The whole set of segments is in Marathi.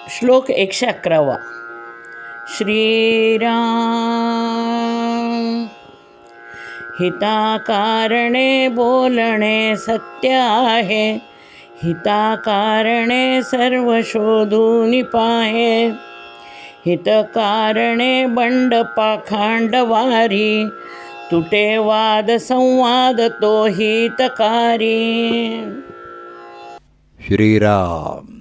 श्लोक 111. श्रीराम हिताकारणे बोलणे सत्य आहे, हिताकारणे सर्व शोधून पाहे. हितकारणे बंड पाखांड वारी, तुटे वाद संवाद तो हितकारी. श्रीराम.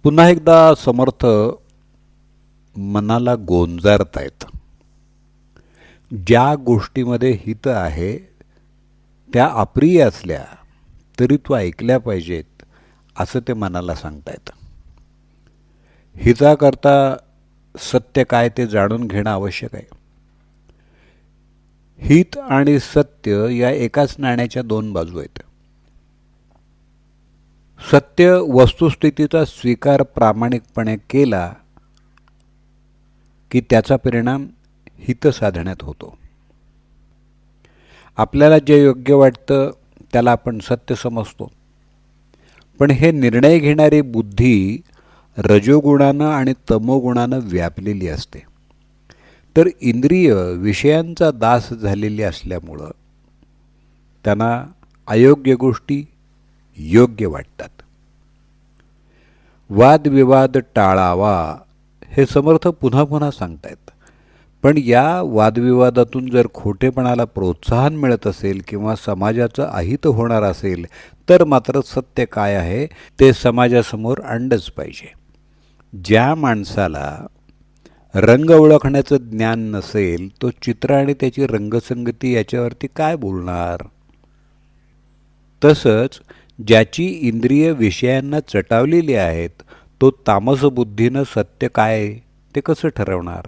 पुन्हा एकदा समर्थ मनाला गोंजारतायत. ज्या गोष्टीमध्ये हित आहे त्या अप्रिय असल्या तरी तू ऐकल्या पाहिजेत असं ते मनाला सांगतायत. हिताकरता सत्य काय ते जाणून घेणं आवश्यक आहे. हित आणि सत्य या एकाच नाण्याच्या दोन बाजू आहेत. सत्य वस्तुस्थितीचा स्वीकार प्रामाणिकपणे केला की त्याचा परिणाम हित साधण्यात होतो. आपल्याला जे योग्य वाटतं त्याला आपण सत्य समजतो, पण हे निर्णय घेणारी बुद्धी रजोगुणानं आणि तमोगुणानं व्यापलेली असते. तर इंद्रिय विषयांचा दास झालेली असल्यामुळं त्यांना अयोग्य गोष्टी योग्य वाटतात. वादविवाद टाळावा हे समर्थ पुन्हा पुन्हा सांगतायत. पण या वादविवादातून जर खोटेपणाला प्रोत्साहन मिळत असेल किंवा समाजाचं अहित होणार असेल तर मात्र सत्य काय आहे ते समाजासमोर आणलंच पाहिजे. ज्या माणसाला रंग ओळखण्याचं ज्ञान नसेल तो चित्र आणि त्याची रंगसंगती याच्यावरती काय बोलणार. तसंच ज्याची इंद्रिय विषयांना चटावलेली आहेत तो तामस बुद्धीनं सत्य काय ते कसं ठरवणार.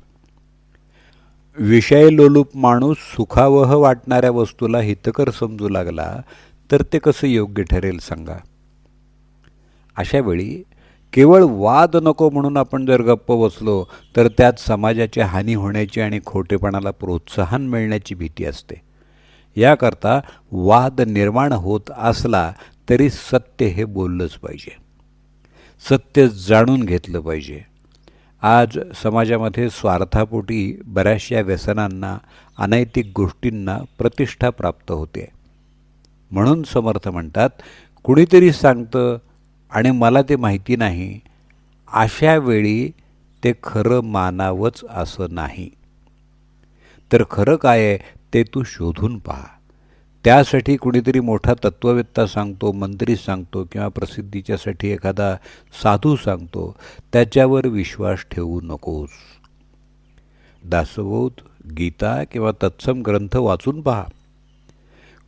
विषयलोलूप माणूस सुखावह वाटणाऱ्या वस्तूला हितकर समजू लागला तर ते कसं योग्य ठरेल सांगा. अशा वेळी केवळ वाद नको म्हणून आपण जर गप्प बसलो तर त्यात समाजाची हानी होण्याची आणि खोटेपणाला प्रोत्साहन मिळण्याची भीती असते. याकरता वाद निर्माण होत असला तरी सत्य हे बोललंच पाहिजे, सत्य जाणून घेतलं पाहिजे. आज समाजामध्ये स्वार्थापोटी बऱ्याचशा व्यसनांना अनैतिक गोष्टींना प्रतिष्ठा प्राप्त होते. म्हणून समर्थ म्हणतात कुणीतरी सांगतं आणि मला ते माहिती नाही, अशा वेळी ते खरं मानावंच असं नाही. तर खरं काय आहे ते तू शोधून पहा. त्यासाठी कुणीतरी मोठा तत्त्ववेत्ता सांगतो, मंत्री सांगतो किंवा प्रसिद्धीच्यासाठी एखादा साधू सांगतो, त्याच्यावर विश्वास ठेवू नकोस. दासबोध, गीता किंवा तत्सम ग्रंथ वाचून पहा.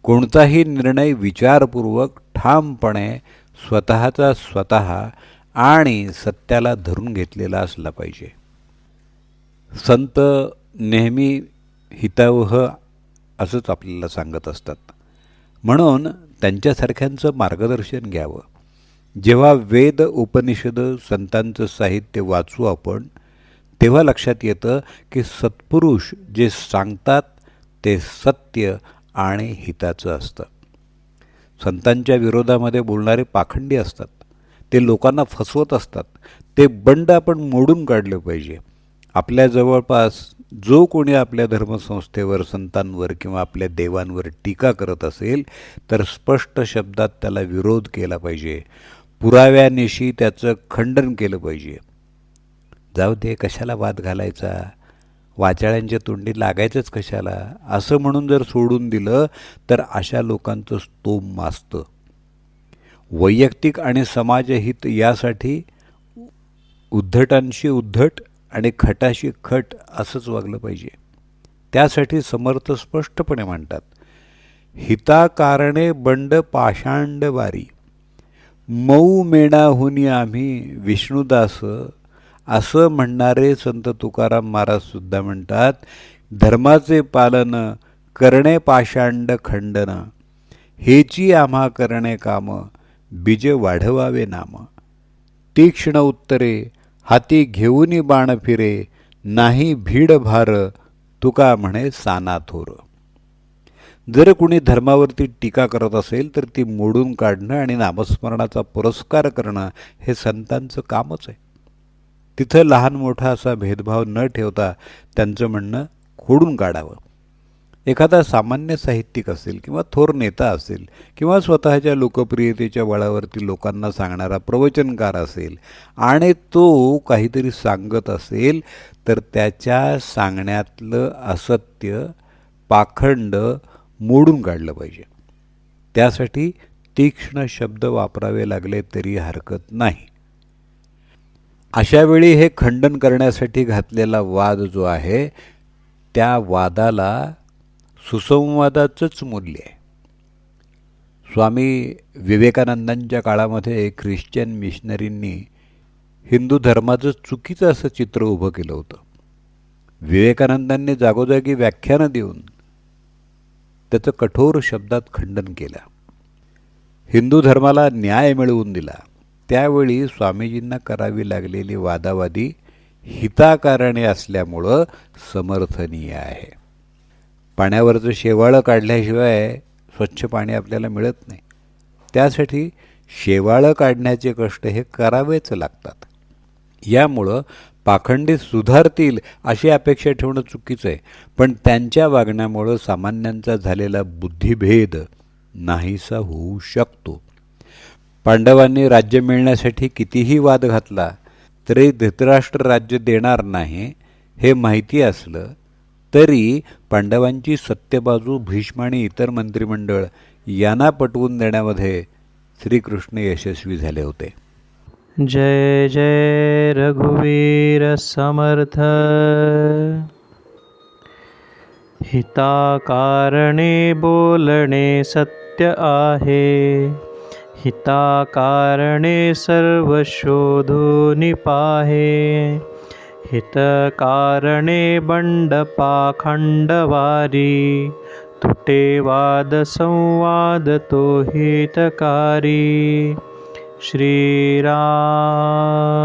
कोणताही निर्णय विचारपूर्वक ठामपणे स्वतःचा स्वतः आणि सत्याला धरून घेतलेला असला पाहिजे. संत नेहमी हितावह असंच आपल्याला सांगत असतात. म्हणून त्यांच्यासारख्यांचं मार्गदर्शन घ्यावं. जेव्हा वेद उपनिषद संतांचं साहित्य वाचू आपण तेव्हा लक्षात येतं की सत्पुरुष जे सांगतात ते सत्य आणि हिताचं असतं. संतांच्या विरोधामध्ये बोलणारे पाखंडी असतात, ते लोकांना फसवत असतात. ते बंड आपण मोडून काढलं पाहिजे. आपल्या जवळपास जो कोणी आपल्या धर्मसंस्थेवर, संतांवर किंवा आपल्या देवांवर टीका करत असेल तर स्पष्ट शब्दात त्याला विरोध केला पाहिजे. पुराव्यानिशी त्याचं खंडन केलं पाहिजे. जाऊ दे, कशाला वाद घालायचा, वाचाळ्यांच्या तोंडी लागायचंच कशाला, असं म्हणून जर सोडून दिलं तर अशा लोकांचं स्तोम माजतं. वैयक्तिक आणि समाजहित यासाठी उद्धटांशी उद्धट आणि खटाशी खट असंच वागलं पाहिजे. त्यासाठी समर्थ स्पष्टपणे म्हणतात हिताकारणे बंड पाषांड वारी, मऊ मेणाहुनी आम्ही विष्णुदास. असं म्हणणारे संत तुकाराम महाराज सुद्धा म्हणतात धर्माचे पालन करणे पाषांड खंडन, हेची आम्हा करणे काम बीज वाढवावे नाम. तीक्ष्ण उत्तरे हाती घेऊनी बाण फिरे, नाही भीड भार तुका म्हणे साना थोर. जर कुणी धर्मावरती टीका करत असेल तर ती मोडून काढणं आणि नामस्मरणाचा पुरस्कार करणं हे संतांचं कामच आहे. तिथं लहान मोठा असा भेदभाव न ठेवता त्यांचं म्हणणं खोडून काढावं. एखादा सामान्य साहित्यिक असेल किंवा थोर नेता असेल किंवा स्वतःच्या लोकप्रियतेच्या बळावरती लोकांना सांगणारा प्रवचनकार असेल आणि तो काहीतरी सांगत असेल तर त्याच्या सांगण्यातलं असत्य, पाखंड मोडून काढलं पाहिजे. त्यासाठी तीक्ष्ण शब्द वापरावे लागले तरी हरकत नाही. अशावेळी हे खंडन करण्यासाठी घातलेला वाद जो आहे त्या वादाला सुसंवादाचंच मूल्य आहे. स्वामी विवेकानंदांच्या काळामध्ये ख्रिश्चन मिशनरींनी हिंदू धर्माचं चुकीचं असं चित्र उभं केलं होतं. विवेकानंदांनी जागोजागी व्याख्यानं देऊन त्याचं कठोर शब्दात खंडन केलं. हिंदू धर्माला न्याय मिळवून दिला. त्यावेळी स्वामीजींना करावी लागलेली वादावादी हिताकारणे असल्यामुळं समर्थनीय आहे. पाण्यावरचं शेवाळं काढल्याशिवाय स्वच्छ पाणी आपल्याला मिळत नाही. त्यासाठी शेवाळं काढण्याचे कष्ट हे करावेच लागतात. यामुळं पाखंडी सुधारतील अशी अपेक्षा ठेवणं चुकीचं आहे. पण त्यांच्या वागण्यामुळं सामान्यांचा झालेला बुद्धिभेद नाहीसा होऊ शकतो. पांडवांनी राज्य मिळण्यासाठी कितीही वाद घातला तरी धृतराष्ट्र राज्य देणार नाही हे माहिती असलं तरी पांडवांची सत्यबाजू भीष्म आणि इतर मंत्रिमंडळ यांना पटवून देण्यामध्ये श्रीकृष्ण यशस्वी झाले होते. जय जय रघुवीर समर्थ. हिताकारणे बोलणे सत्य आहे, हिताकारणे सर्व शोधून पाहे. हितकारणे बंड पाखंडवारी, तुटे वाद संवाद तो हितकारी. श्रीराम. जय जय रघुवीर समर्थ. हिताकारणे बोलणे सत्य आहे, हिताकारणे सर्व शोधूनि पाहे. हितकारणे बंड पाखंडवारी, तुटे वाद संवाद तो हितकारी. श्रीराम.